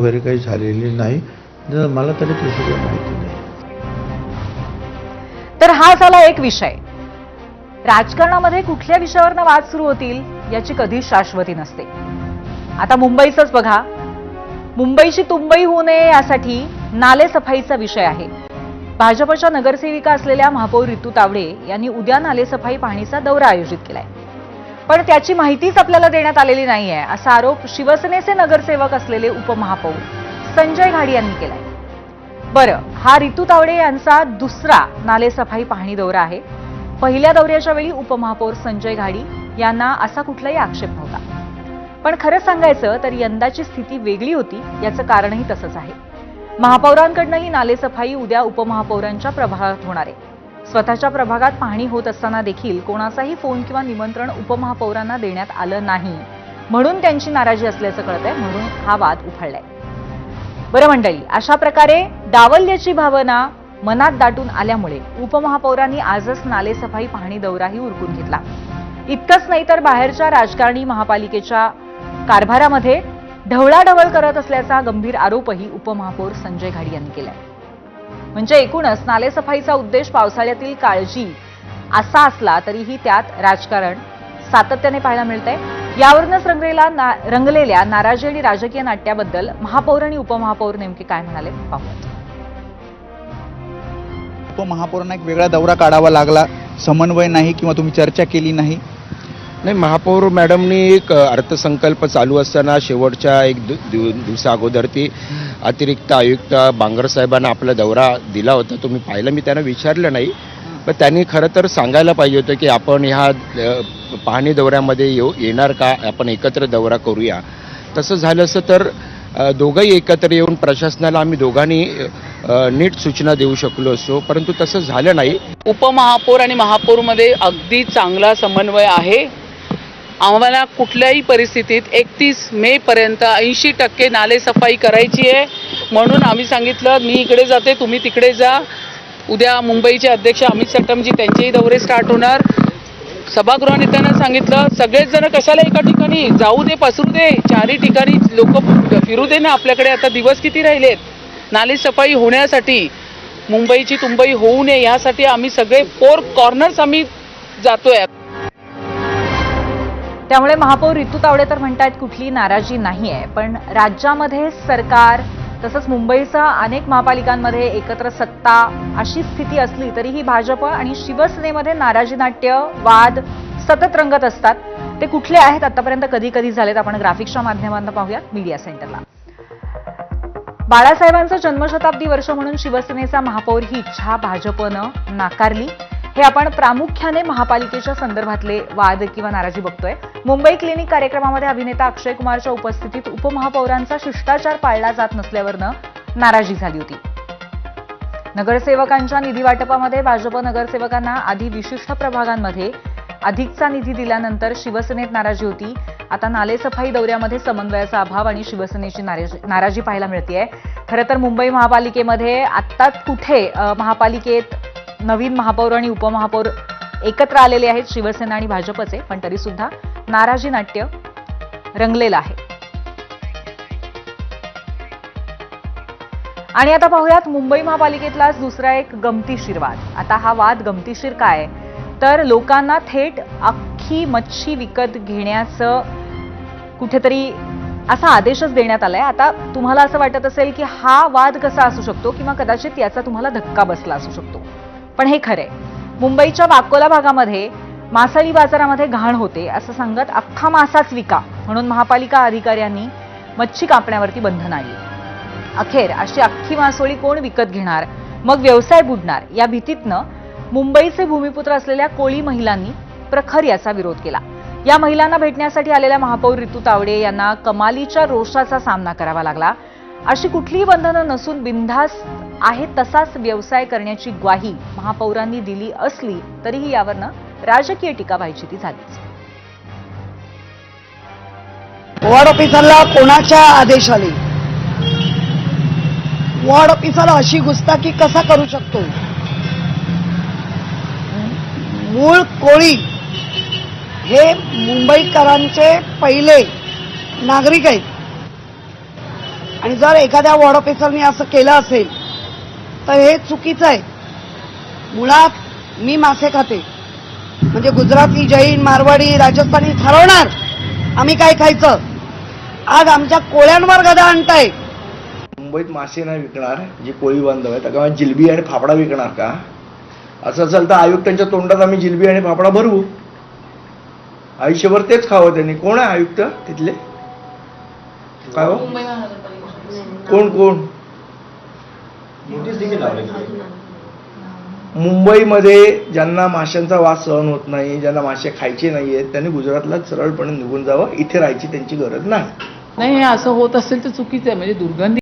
वगैरे काही झालेली नाही, मला तरी तसं काही माहिती नाही. तर हा झाला एक विषय. राजकारणामध्ये कुठल्या विषयावरनं वाद सुरू होतील याची कधीच शाश्वती नसते. आता मुंबईचंच बघा, मुंबईची तुंबई होऊ नये यासाठी नालेसफाईचा विषय आहे. भाजपच्या नगरसेविका असलेल्या महापौर रितू तावडे यांनी उद्या नालेसफाई पाहणीचा दौरा आयोजित केलाय, पण त्याची माहितीच आपल्याला देण्यात आलेली नाहीये, असा आरोप शिवसेनेचे नगरसेवक असलेले उपमहापौर संजय घाडी यांनी केलाय. बरं, हा रितू तावडे यांचा दुसरा नालेसफाई पाहणी दौरा आहे. पहिल्या दौऱ्याच्या वेळी उपमहापौर संजय घाडी यांना असा कुठलाही आक्षेप नव्हता. पण खरं सांगायचं तर यंदाची स्थिती वेगळी होती. याचं कारणही तसंच आहे. महापौरांकडनं ही नालेसफाई उद्या उपमहापौरांच्या प्रभागात होणार आहे. स्वतःच्या प्रभागात पाहणी होत असताना देखील कोणाचाही फोन किंवा निमंत्रण उपमहापौरांना देण्यात आलं नाही, म्हणून त्यांची नाराजी असल्याचं कळतंय, म्हणून हा वाद उफाळलाय. बरं मंडळी, अशा प्रकारे डावलल्याची भावना मनात दाटून आल्यामुळे उपमहापौरांनी आजच नालेसफाई पाहणी दौराही उरकून घेतला. इतकंच नाही तर बाहेरच्या राजकारणी महापालिकेच्या कारभारामध्ये ढवळाढवळ करत असल्याचा गंभीर आरोपही उपमहापौर संजय घाडी यांनी केलाय. म्हणजे एकूणच नालेसफाईचा उद्देश पावसाळ्यातील काळजी असा असला तरीही त्यात राजकारण सातत्याने पाहायला मिळतंय. यावरूनच रंगलेल्या नाराजी आणि राजकीय नाट्याबद्दल महापौर आणि उपमहापौर नेमके काय म्हणाले पाहूयात. उपमहापौरांना एक वेगळा दौरा काढावा लागला, समन्वय नाही किंवा तुम्ही चर्चा केली नाही? नाही, महापौर मॅडमनी एक अर्थसंकल्प चालू असताना शेवटच्या एक दिवसा अगोदर ती अतिरिक्त आयुक्त बांगर साहेबांना आपला दौरा दिला होता. तुम्ही पाहिलं, मी त्यांना विचारलं नाही, पण त्यांनी खरं तर सांगायला पाहिजे होतं की आपण ह्या पाहणी दौऱ्यामध्ये येणार का, आपण एकत्र दौरा करूया. तसं झालं असतं तर दोघंही एकत्र येऊन प्रशासनाला आम्ही दोघांनी नीट सूचना देऊ शकलो असतो, परंतु तसं झालं नाही. उपमहापौर आणि महापौरमध्ये अगदी चांगला समन्वय आहे. आम्हाला कुठल्याही परिस्थितीत 31 मे पर्यंत 80% नालेसफाई करायची आहे, म्हणून आम्ही सांगितलं मी इकडे जाते, तुम्ही तिकडे जा. उद्या मुंबईचे अध्यक्ष अमित सटमजी त्यांचेही दौरे स्टार्ट होणार. सभागृह नेत्यांना सांगितलं सगळेच जण कशाला एका ठिकाणी जाऊ दे, पसरू दे, चारही ठिकाणी लोक फिरू दे ना. आपल्याकडे आता दिवस किती राहिलेत नालेसफाई होण्यासाठी, मुंबईची तुंबई होऊ नये यासाठी आम्ही सगळे 4 कॉर्नर्स आम्ही जातोय. त्यामुळे महापौर रितू तावडे तर म्हणतात कुठली नाराजी नाहीये, पण राज्यामध्ये सरकार तसंच मुंबईसह अनेक महापालिकांमध्ये एकत्र सत्ता अशी स्थिती असली तरीही भाजप आणि शिवसेनेमध्ये नाराजी नाट्य वाद सतत रंगत असतात. ते कुठले आहेत, आतापर्यंत कधी कधी झालेत, आपण ग्राफिक्सच्या माध्यमातून पाहूयात मीडिया सेंटरला. बाळासाहेबांचं जन्मशताब्दी वर्ष म्हणून शिवसेनेचा महापौर ही इच्छा भाजपनं नाकारली. हे आपण प्रामुख्याने महापालिकेच्या संदर्भातले वाद किंवा नाराजी बघतोय. मुंबई क्लिनिक कार्यक्रमामध्ये अभिनेता अक्षय कुमारच्या उपस्थितीत उपमहापौरांचा शिष्टाचार पाळला जात नसल्यावरनं नाराजी झाली होती. नगरसेवकांच्या निधी वाटपामध्ये भाजप नगरसेवकांना आधी विशिष्ट प्रभागांमध्ये अधिकचा निधी दिल्यानंतर शिवसेनेत नाराजी होती. आता नालेसफाई दौऱ्यामध्ये समन्वयाचा अभाव आणि शिवसेनेची नाराजी पाहायला मिळतेय. खरं तर मुंबई महापालिकेमध्ये आत्ताच कुठे महापालिकेत नवीन महापौर आणि उपमहापौर एकत्र आलेले आहेत, शिवसेना आणि भाजपचे, पण तरी सुद्धा नाराजी नाट्य रंगलेलं आहे. आणि आता पाहूयात मुंबई महापालिकेतलाच दुसरा एक गमतीशीर वाद. आता हा वाद गमतीशीर काय तर लोकांना थेट अख्खी मच्छी विकत घेण्याचं कुठेतरी असा आदेशच देण्यात आलाय. आता तुम्हाला असं वाटत असेल की हा वाद कसा असू शकतो किंवा कदाचित याचा तुम्हाला धक्का बसला असू शकतो, पण हे खरंय. मुंबईच्या वाकोला भागामध्ये मासळी बाजारामध्ये घाण होते असं सांगत अख्खा मासाच विका म्हणून महापालिका अधिकाऱ्यांनी मच्छी कापण्यावरती बंधन आणली. अखेर अशी अख्खी मासोळी कोण विकत घेणार, मग व्यवसाय बुडणार या भीतीतनं मुंबईचे भूमिपुत्र असलेल्या कोळी महिलांनी प्रखर याचा विरोध केला. या महिलांना भेटण्यासाठी आलेल्या महापौर रितू तावडे यांना कमालीच्या रोषाचा सामना करावा लागला. अशी कुठलीही बंधनं नसून बिनधास्त आहे तसाच व्यवसाय करण्याची ग्वाही महापौरांनी दिली असली तरीही यावरनं राजकीय टीका व्हायची ती झालीच. वॉर्ड ऑफिसरला कोणाच्या आदेशाने वॉर्ड ऑफिसरला अशी गुस्ताखी कसा करू शकतो? मूळ कोळी हे मुंबईकरांचे पहिले नागरिक आहेत. आणि जर एखाद्या वॉर्ड ऑफिसरनी असं केलं असेल तर हे चुकीचं आहे. मुळात मी मासे खाते, म्हणजे गुजराती, जैन, मारवाडी, राजस्थानी ठरवणार आम्ही काय खायचं. आज आमच्या कोळ्यांवर गदा आणताय. मुंबईत मासे नाही विकणार जे कोळी बांधव आहेत, का जिलबी आणि फाफडा विकणार का? असं असेल तर आयुक्तांच्या तोंडात आम्ही जिलबी आणि फाफडा भरवू. आयुष्यभर तेच खावं त्यांनी. कोण आहे आयुक्त तिथले? काय हो? कोण कोण? मुंबईमध्ये ज्यांना माशांचा वास सहन होत नाही, ज्यांना मासे खायचे नाहीयेत, त्यांनी गुजरातला सरळपणे निघून जावं. इथे राहायची त्यांची गरज नाही. नाही, हे असं होत असेल तर चुकीचं आहे. म्हणजे दुर्गंधी